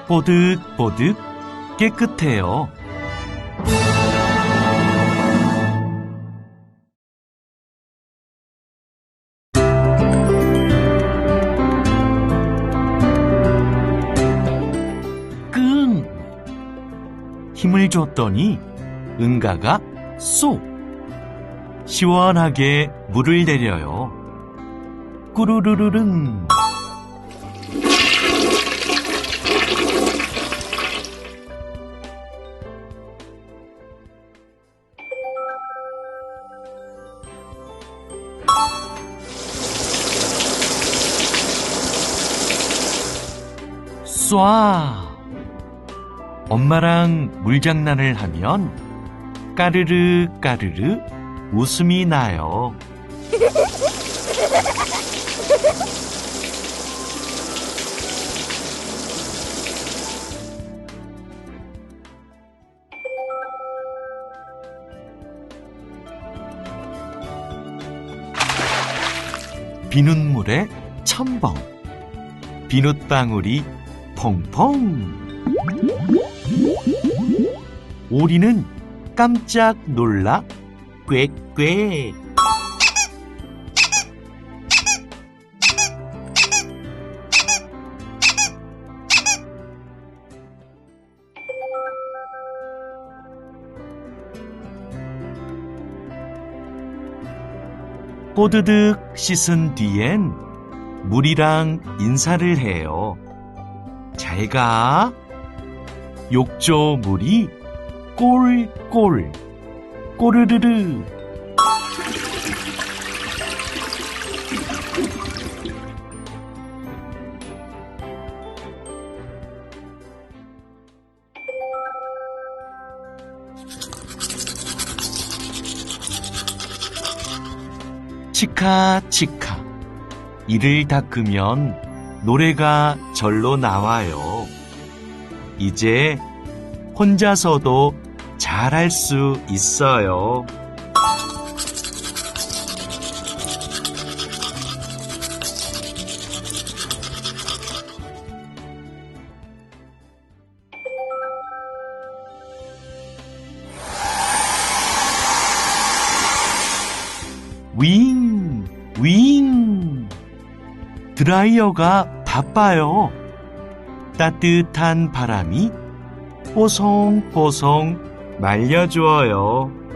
뽀득뽀득 깨끗해요. 끙! 힘을 줬더니 응가가 쏙! 시원하게 물을 내려요. 꾸루루루릉! 쏴! 엄마랑 물장난을 하면 까르르 까르르 웃음이 나요. 비눗물에 첨벙, 비눗방울이 펑펑. 오리는 깜짝 놀라 꽥꽥. 뽀드득 씻은 뒤엔 물이랑 인사를 해요. 잘 가. 욕조물이 꼴꼴 꼬르르르. 치카치카 이를 닦으면 노래가 절로 나와요. 이제 혼자서도 잘할 수 있어요. 윙! 윙! 드라이어가 바빠요. 따뜻한 바람이 뽀송뽀송 말려주어요.